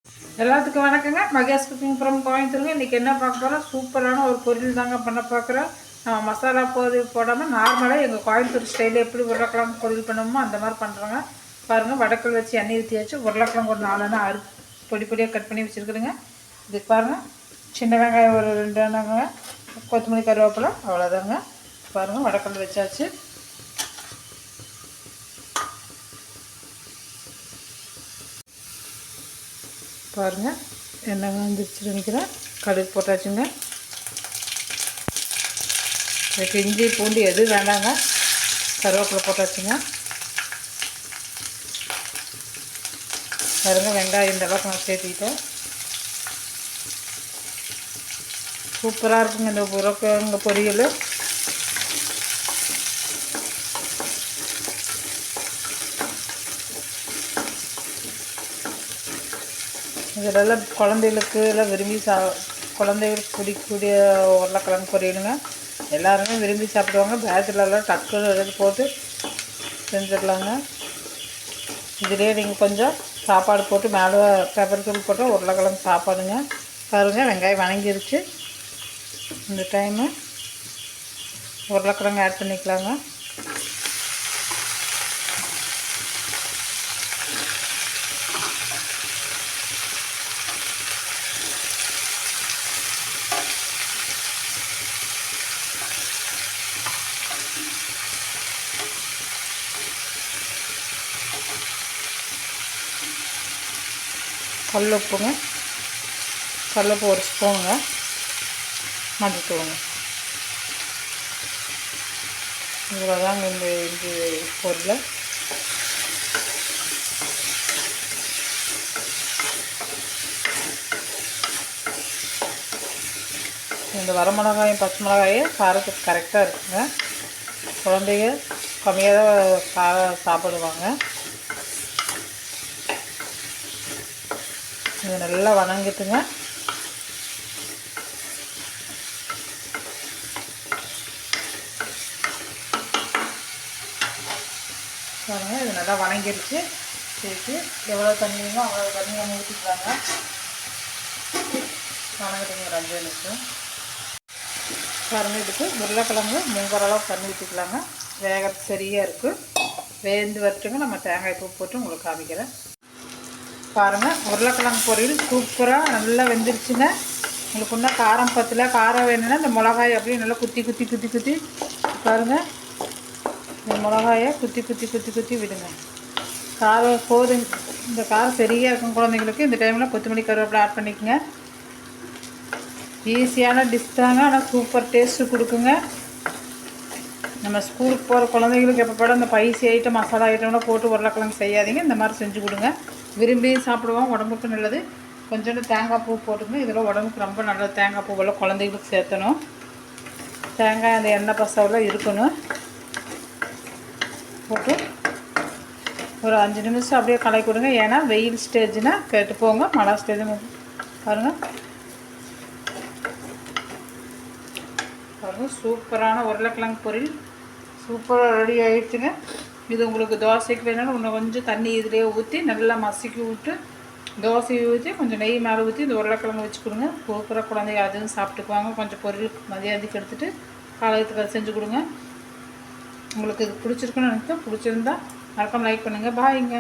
எல்லாத்துக்கும் வணக்கங்க. Mahesh cooking from கோயம்புத்தூருங்க. இன்றைக்கி என்ன பார்க்க போகிறோம், சூப்பரான ஒரு பொரியல் தாங்க பண்ண பார்க்குறோம். நம்ம மசாலா போடாமல் நார்மலாக எங்கள் கோயம்புத்தூர் ஸ்டைலில் எப்படி உருளைக்கிழங்கு பொரியல் பண்ணுவோமோ அந்த மாதிரி பண்ணுறோங்க. பாருங்கள், வடக்கல் வச்சு எண்ணெய் ஊற்றி வச்சு உருளைக்கிழங்கு ஒரு 4 பொடி பொடியாக கட் பண்ணி வச்சுருக்குதுங்க. இதுக்கு பாருங்கள், சின்ன வெங்காயம் ஒரு 2 வெங்காயம், கொத்தமல்லி கருவேப்பிலை, அவ்வளோதாங்க. பாருங்கள், வடக்கல் வச்சாச்சு. பாருங்கள், எண்ணெய் வந்துருச்சு நினைக்கிறேன். கடுகு போட்டாச்சுங்க. இதுக்கு இஞ்சி பூண்டு எதுவும் வேண்டாங்க. கருவேப்பிலை போட்டாச்சுங்க. பாருங்கள், வெங்காயம் இந்த அளவுக்கு நான் சேர்த்துக்கிட்டேன். சூப்பராக இருக்குங்க இந்த உருளைக்கிழங்கு பொரியல். இதெல்லாம் குழந்தைகளுக்கு எல்லாம் விரும்பி குழந்தைகளுக்கு பிடிக்கக்கூடிய உருளைக்கிழங்கு பொரியலுங்க. எல்லாருமே விரும்பி சாப்பிடுவாங்க. பேச்சுலர்லாம் டக்குன்னு எடுத்து போட்டு செஞ்சிடலாங்க. இதிலே நீங்கள் கொஞ்சம் சாப்பாடு போட்டு மேலே பெப்பர் தூள் போட்டால் உருளைக்கிழங்கு சாப்பாடுங்க. பாருங்கள், வெங்காயம் வணங்கிருச்சு. இந்த டைமு உருளைக்கிழங்கு ஆட் பண்ணிக்கலாங்க. கல்லுப்புங்க, கல்லுப்பு 1 ஸ்பூனுங்க. மஞ்சத்தூளுங்க. இவ்வளோதாங்க இந்த பொருள். இந்த வரமிளகாயும் பச்சை மிளகாயும் காரத்துக்கு கரெக்டாக இருக்குங்க. குழந்தைங்க கம்மியாக தான் காரம் சாப்பிடுவாங்க. இது நல்லா வணங்கிட்டுங்க. பாருங்கள், இது நல்லா வணங்கிருச்சு. சேர்த்து எவ்வளோ தண்ணி வேணுமோ அவ்வளோ தண்ணி நம்ம ஊற்றிக்கலாங்க. வணங்கிட்டுங்க ஒரு 5 நிமிஷம். பாருங்கள், இதுக்கு உருளைக்கிழங்கு 3 அளவு தண்ணி ஊற்றிக்கலாங்க. வேகிறது சரியாக இருக்குது. வேந்து வரட்டுங்க. நம்ம தேங்காய் பூ போட்டு உங்களுக்கு காமிக்கிறேன். பாருங்கள், உருளைக்கிழங்கு பொரியல் சூப்பராக நல்லா வெந்துருச்சுங்க. உங்களுக்கு இன்னும் காரம் பத்தல, காரம் வேணும்னா இந்த மிளகாய் அப்படியே நல்லா குத்தி பாருங்கள், இந்த மிளகாயை குத்தி விடுங்க. காரம் போதும். இந்த காரம் சரியாக இருக்கும் குழந்தைங்களுக்கு. இந்த டைமில் கொத்தமல்லி கருவேப்பிலை ஆட் பண்ணிக்கோங்க. ஈஸியான டிஷ் தாங்க, ஆனால் சூப்பர் டேஸ்ட்டு கொடுக்குங்க. நம்ம ஸ்கூலுக்கு போகிற குழந்தைங்களுக்கு எப்போ போட இந்த ஸ்பைசி ஐட்டம் மசாலா ஐட்டம்லாம் போட்டு உருளைக்கிழங்கு செய்யாதீங்க. இந்த மாதிரி செஞ்சு கொடுங்க. விரும்பி சாப்பிடுவோம். உடம்புக்கு நல்லது. கொஞ்சோண்டு தேங்காய் பூ போட்டுங்க. இதில் உடம்புக்கு ரொம்ப நல்லது. தேங்காய் பூவெல்லாம் குழந்தைகளுக்கு சேர்த்தணும். தேங்காய் அந்த எண்ணெய் பசவெல்லாம் இருக்கணும். போட்டு ஒரு 5 நிமிஷம் அப்படியே கலக்கி கொடுங்க. ஏன்னா வெயில் ஸ்டேஜ்னால் கேட்டு போங்க. மழை ஸ்டேஜ் பாருங்கள். சூப்பரான உருளைக்கிழங்கு பொரியல் சூப்பராக ரெடி ஆகிடுச்சுங்க. இது உங்களுக்கு தோசைக்கு வேணாலும் இன்னும் கொஞ்சம் தண்ணி இதிலே ஊற்றி நல்லா மசிக்கி விட்டு தோசையை ஊற்றி கொஞ்சம் நெய் மேலே ஊற்றி இந்த உருளைக்கிழங்கு வச்சு கொடுங்க. சூப்பராக குழந்தைங்க அதுவும் சாப்பிட்டுக்குவாங்க. கொஞ்சம் பொரியல் மதியானத்துக்கு எடுத்துகிட்டு காலையத்துக்கு அதை செஞ்சு கொடுங்க. உங்களுக்கு இது பிடிச்சிருக்குன்னு நினைக்கிறேன். பிடிச்சிருந்தா மறக்காம லைக் பண்ணுங்கள். பாய்ங்க.